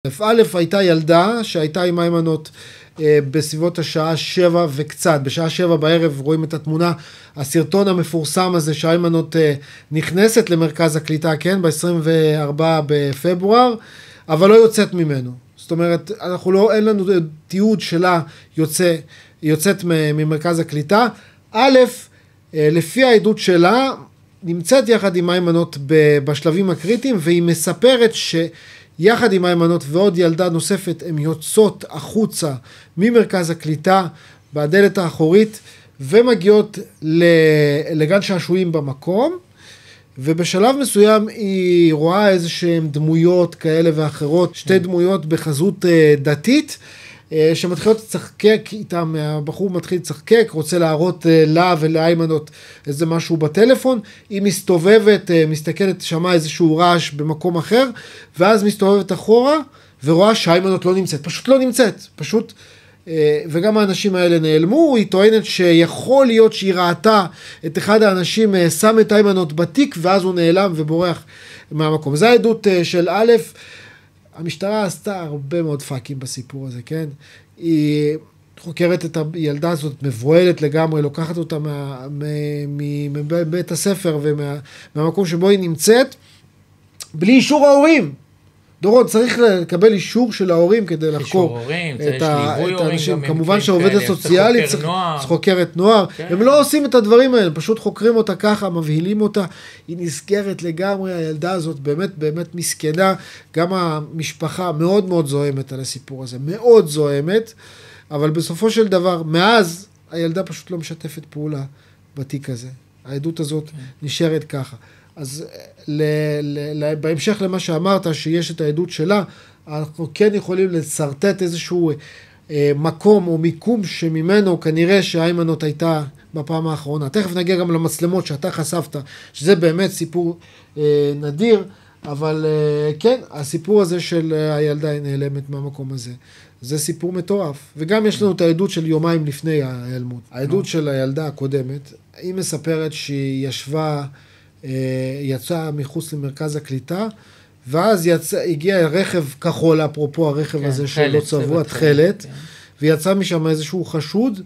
א' הייתה ילדה שהייתה עם היימנוט בסביבות השעה 7 וקצת, בשעה 7 בערב רואים את התמונה, הסרטון המפורסם הזה שהיימנוט נכנסת למרכז הקליטה, כן, ב-24 בפברואר, אבל לא יוצאת ממנו. זאת אומרת, אין לנו תיעוד שלה יוצאת ממרכז הקליטה. א', לפי העדות שלה, נמצאת יחד עם היימנוט בשלבים הקריטיים, והיא מספרת יחד עם היימנוט ועוד ילדה נוספת, הן יוצאות החוצה ממרכז הקליטה בדלת האחורית, ומגיעות לגן שעשועים במקום, ובשלב מסוים היא רואה איזשהם דמויות כאלה ואחרות, שתי דמויות בחזות דתית, שמתחילות לצחקק איתם, הבחור מתחיל לצחקק, רוצה להראות לה ולהיימנוט איזה משהו בטלפון, היא מסתובבת, מסתכלת, שמעה איזשהו רעש במקום אחר, ואז מסתובבת אחורה, ורואה שהיימנוט לא נמצאת, פשוט לא נמצאת, פשוט, וגם האנשים האלה נעלמו, היא טוענת שיכול להיות שהיא ראתה את אחד האנשים, שם את היימנוט בתיק, ואז הוא נעלם ובורח מהמקום. זו העדות של א', המשטרה עשתה הרבה מאוד פאקים בסיפור הזה, כן? היא חוקרת את הילדה הזאת, מבועלת לגמרי, לוקחת אותה מבית הספר ומהמקום שבו היא נמצאת, בלי אישור ההורים. דורון, צריך לקבל אישור של ההורים כדי לחקור את האנשים. כמובן שהעובדת סוציאלית צריך חוקרת נוער. הם לא עושים את הדברים האלה, פשוט חוקרים אותה ככה, מבהילים אותה. היא נסגרת לגמרי, הילדה הזאת באמת באמת מסכנה. גם המשפחה מאוד מאוד זוהמת על הסיפור הזה, מאוד זוהמת. אבל בסופו של דבר, מאז הילדה פשוט לא משתפת פעולה בתיק הזה. העדות הזאת נשארת ככה. אז בהמשך למה שאמרת, שיש את העדות שלה, אנחנו כן יכולים לסרטט איזשהו מקום או מיקום שממנו כנראה שהיימנוט הייתה בפעם האחרונה. תכף נגיע גם למצלמות שאתה חשפת, שזה באמת סיפור נדיר, אבל כן, הסיפור הזה של הילדה נעלמת מהמקום הזה. זה סיפור מטורף. וגם יש לנו את העדות של יומיים לפני ההיעלמות. העדות של הילדה הקודמת, היא מספרת שהיא יצאה מחוץ למרכז הקליטה, ואז הגיע רכב כחול, אפרופו הרכב הזה שלא צבוע, תחלת, ויצא משם איזשהו חשוד,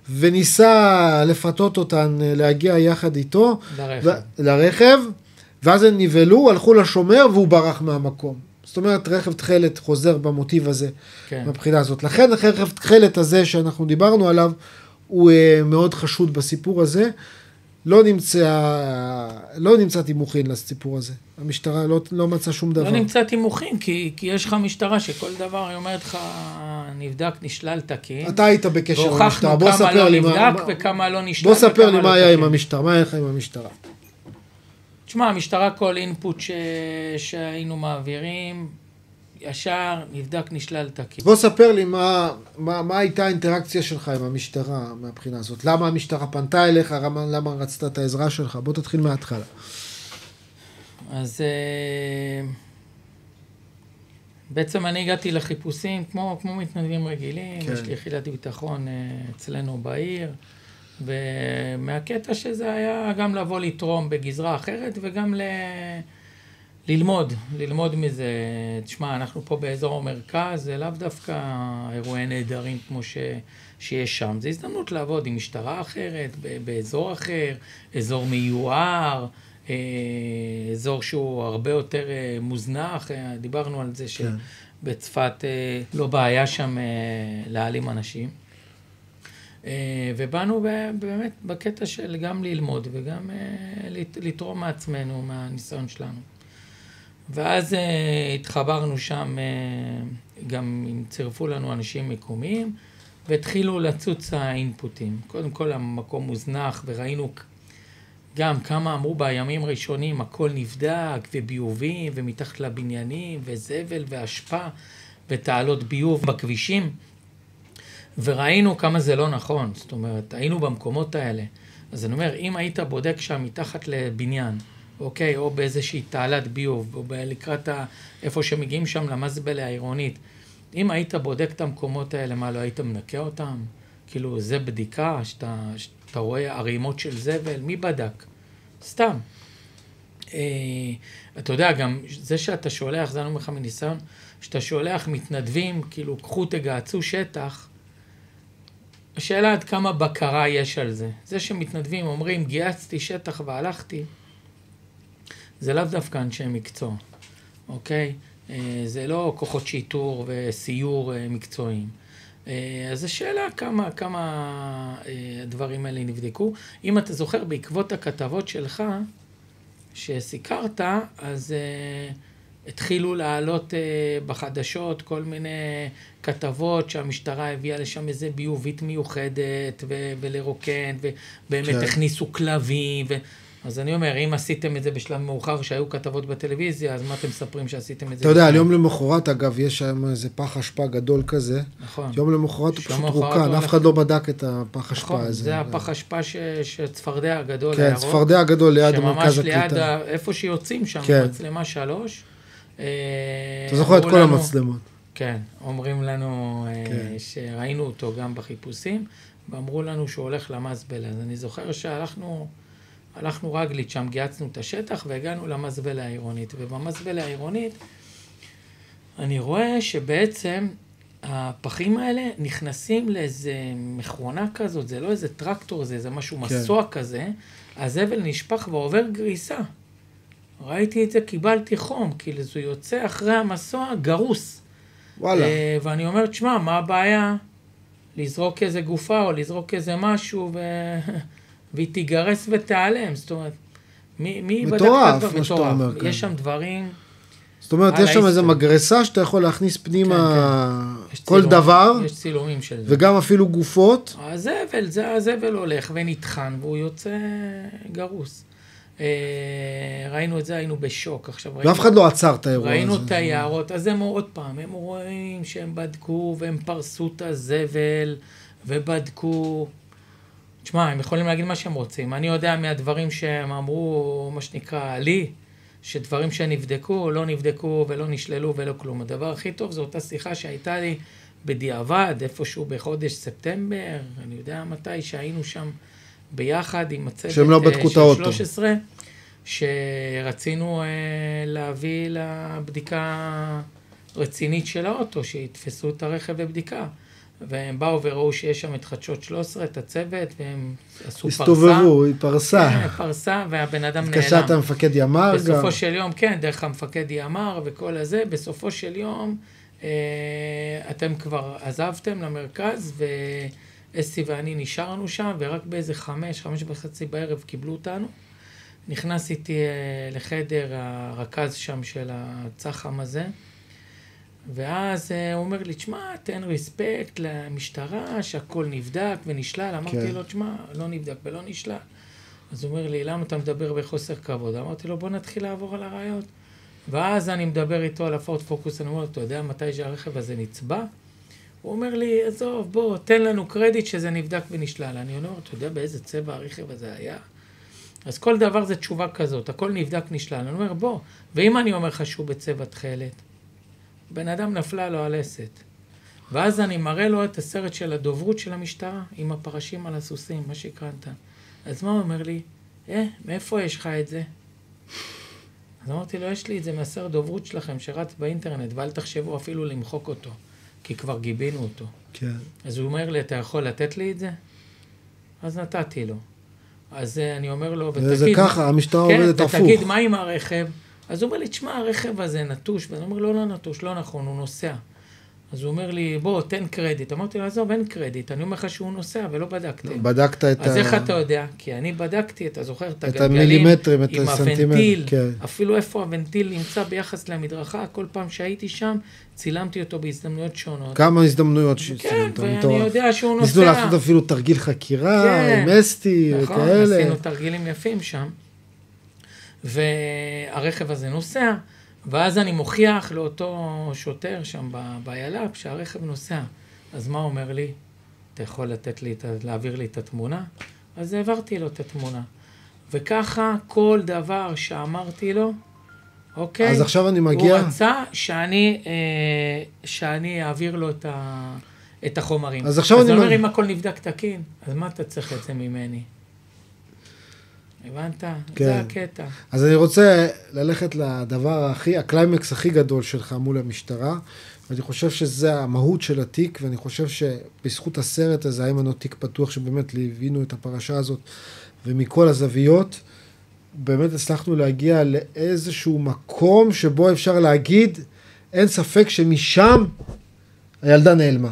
וניסה לפתות אותן להגיע יחד איתו לרכב, ואז הם נבלו, הלכו לשומר, והוא ברח מהמקום. זאת אומרת, רכב תחלת חוזר במוטיב הזה, מבחינה הזאת. לכן, הרכב תחלת הזה שאנחנו דיברנו עליו, הוא מאוד חשוד בסיפור הזה, לא נמצא תימוכין לסיפור הזה. המשטרה לא מצאה שום דבר. לא נמצא תימוכין, כי יש לך משטרה שכל דבר היא אומרת לך, נבדק, נשלל תקין. אתה היית בקשר עם המשטרה. והוכחנו כמה לא נבדק וכמה לא נשלל. בוא ספר לי מה היה עם המשטרה. מה היה לך עם המשטרה? תשמע, המשטרה כל אינפוט שהיינו מעבירים, ישר נבדק, נשלל תקין. בוא ספר לי מה הייתה האינטראקציה שלך עם המשטרה מהבחינה הזאת. למה המשטרה פנתה אליך? למה רצת את העזרה שלך? בוא תתחיל מההתחלה. אז בעצם אני הגעתי לחיפושים כמו מתנדבים רגילים. יש לי יחידת ביטחון אצלנו בעיר. ומהקטע שזה היה גם לבוא לתרום בגזרה אחרת וגם ללמוד מזה. תשמע, אנחנו פה באזור המרכז, זה לאו דווקא אירועי נהדרים כמו שיש שם. זה הזדמנות לעבוד עם משטרה אחרת, באזור אחר, אזור מיוער, אזור שהוא הרבה יותר מוזנח. דיברנו על זה שבצפת לא בעיה שם להעלים אנשים. ובאנו באמת בקטע של גם ללמוד וגם לתרום מעצמנו, מהניסיון שלנו. ואז התחברנו שם, גם צירפו לנו אנשים מקומיים, והתחילו לצוץ האינפוטים. קודם כל המקום מוזנח, וראינו גם כמה אמרו בימים ראשונים, הכל נבדק, וביובים, ומתחת לבניינים, וזבל והשפע, ותעלות ביוב בכבישים. וראינו כמה זה לא נכון, זאת אומרת, היינו במקומות האלה. אז אני אומר, אם היית בודק שם מתחת לבניין, אוקיי, או באיזושהי תעלת ביוב, או לקראת איפה שמגיעים שם למזבלה העירונית, אם היית בודק את המקומות האלה, מה, לא היית מנקה אותם? כאילו, זה בדיקה, שאתה רואה ערימות של זבל, מי בדק? סתם. אתה יודע, גם זה שאתה שולח, זה אני אומר לך מניסיון, שאתה שולח מתנדבים, כאילו, קחו תגעצו שטח, השאלה עד כמה בקרה יש על זה. זה שמתנדבים אומרים, גייצתי שטח והלכתי, זה לאו דווקא אנשי מקצוע, אוקיי? זה לא כוחות שיטור וסיור מקצועיים. אז השאלה כמה הדברים האלה נבדקו. אם אתה זוכר, בעקבות הכתבות שלך, שסיקרת, אז התחילו לעלות בחדשות כל מיני כתבות שהמשטרה הביאה לשם איזה ביובית מיוחדת ולרוקן, ובאמת הכניסו כלבים. אז אני אומר, אם עשיתם את זה בשלב מאוחר שהיו כתבות בטלוויזיה, אז מה אתם מספרים שעשיתם את זה? אתה יודע, על יום למחרת, אגב, יש שם איזה פח אשפה גדול כזה. נכון. יום למחרת הוא פשוט רוקן, אף אחד לא בדק את הפח אשפה הזה. זה הפח אשפה שצפרדע הגדול הירוק. כן, צפרדע הגדול ליד מרכז הקליטה. שממש ליד איפה שיוצאים שם, מצלמה 3. אתה זוכר את כל המצלמות. כן, אומרים לנו שראינו אותו גם בחיפושים, ואמרו לנו שהוא הולך למזבלה. אז אני זוכר הלכנו רגלית שם, גייצנו את השטח והגענו למזבלה העירונית. ובמזבלה העירונית אני רואה שבעצם הפחים האלה נכנסים לאיזה מכונה כזאת, זה לא איזה טרקטור, זה איזה משהו מסוע כזה, הזבל נשפך ועובר גריסה. ראיתי את זה, קיבלתי חום, כאילו זה יוצא אחרי המסוע גרוס. וואלה. ואני אומר, תשמע, מה הבעיה? לזרוק איזה גופה או לזרוק איזה משהו והיא תיגרס ותיעלם. זאת אומרת, מי בדק את זה? מטורף. יש שם דברים... זאת אומרת, יש שם איזו מגרסה שאתה יכול להכניס פנימה כל דבר. יש צילומים של זה. וגם אפילו גופות. הזבל הולך ונטחן והוא יוצא גרוס. ראינו את זה, היינו בשוק. ואף אחד לא עצר את האירוע הזה. ראינו את היערות, אז הם עוד פעם, הם רואים שהם בדקו והם פרסו את הזבל ובדקו. תשמע, הם יכולים להגיד מה שהם רוצים. אני יודע מהדברים שהם אמרו, מה שנקרא, לי, שדברים שנבדקו, לא נבדקו ולא נשללו ולא כלום. הדבר הכי טוב זו אותה שיחה שהייתה לי בדיעבד, איפשהו בחודש ספטמבר, אני יודע מתי, שהיינו שם ביחד עם הצוות שהם לא בדקו את האוטו. 13, שרצינו להביא לבדיקה רצינית של האוטו, שיתפסו את הרכב בבדיקה. והם באו וראו שיש שם את חדשות 13, את הצוות, והם עשו פרסה. הסתובבו, היא פרסה. כן, פרסה, והבן אדם נעלם. התקשרת המפקד ימ"ר גם. בסופו של יום, כן, דרך המפקד ימ"ר וכל הזה, בסופו של יום, אתם כבר עזבתם למרכז, ואסי ואני נשארנו שם, ורק באיזה 5:30 בערב קיבלו אותנו. נכנס איתי לחדר הרכז שם של הצח"ם הזה, ואז הוא אומר לי, תשמע, תן ריספקט למשטרה, שהכל נבדק ונשלל. אמרתי לו, תשמע, לא נבדק ולא נשלל. אז הוא אומר לי, למה אתה מדבר בחוסר כבוד? אמרתי לו, בוא נתחיל לעבור על הראיות. ואז אני מדבר איתו על הפורט פוקוס, אני אומר לו, אתה יודע מתי שהרכב הזה נצבע? הוא אומר לי, עזוב, בוא, תן לנו קרדיט שזה נבדק ונשלל. אני אומר, אתה יודע באיזה צבע הרכב הזה היה? אז כל דבר זה תשובה כזאת, הכל נבדק נשלל. אני אומר, בוא, ואם אני אומר לך שהוא בצבע תכלת, בן אדם נפלה לו על אסת. ואז אני מראה לו את הסרט של הדוברות של המשטרה, עם הפרשים על הסוסים, מה שהקרנת. אז מה הוא אומר לי? מאיפה יש לך את זה? אז אמרתי לו, יש לי את זה מהסרט דוברות שלכם שרץ באינטרנט, ואל תחשבו אפילו למחוק אותו, כי כבר גיבינו אותו. כן. אז הוא אומר לי, אתה יכול לתת לי את זה? אז נתתי לו. אז אני אומר לו, ותגיד... זה ככה, המשטרה עובדת הפוך. ותגיד, מה עם הרכב? אז הוא אומר לי, תשמע, הרכב הזה נטוש, ואני אומר, לא נטוש, לא נכון, הוא נוסע. אז הוא אומר לי, בוא, תן קרדיט. אמרתי לו, עזוב, אין קרדיט, אני אומר לך שהוא נוסע, ולא בדקתם. בדקת את אז איך אתה יודע? כי אני בדקתי, אתה זוכר את הגלגלים, המילימטרים, את עם הסנטימטרים. הוונטיל, כן. אפילו איפה הוונטיל נמצא ביחס למדרכה, כל פעם שהייתי שם, צילמתי אותו בהזדמנויות שונות. כמה הזדמנויות כן, ואני יודע שהוא נוסע. ניסו לעשות אפילו תרגיל חקירה, עם אסתי וכאלה. נכון, עשינו תרגילים יפים שם. והרכב הזה נוסע, ואז אני מוכיח לאותו שוטר שם ביל"פ שהרכב נוסע. אז מה אומר לי? אתה יכול להעביר לי את התמונה? אז העברתי לו את התמונה. וככה כל דבר שאמרתי לו, אוקיי? אז עכשיו אני מגיע... הוא רצה שאני אעביר לו את החומרים. אז עכשיו אני אומר, אם הכל נבדק תקין, אז מה אתה צריך את זה ממני? הבנת? כן. זה הקטע. אז אני רוצה ללכת לדבר הקליימקס הכי גדול שלך מול המשטרה, ואני חושב שזה המהות של התיק, ואני חושב שבזכות הסרט הזה, איימן עוד תיק פתוח, שבאמת ליווינו את הפרשה הזאת, ומכל הזוויות, באמת הצלחנו להגיע לאיזשהו מקום שבו אפשר להגיד, אין ספק שמשם הילדה נעלמה.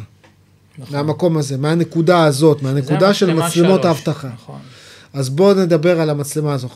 נכון. מהמקום הזה, מהנקודה הזאת, מהנקודה של מצלמות האבטחה. נכון. אז בואו נדבר על המצלמה הזו.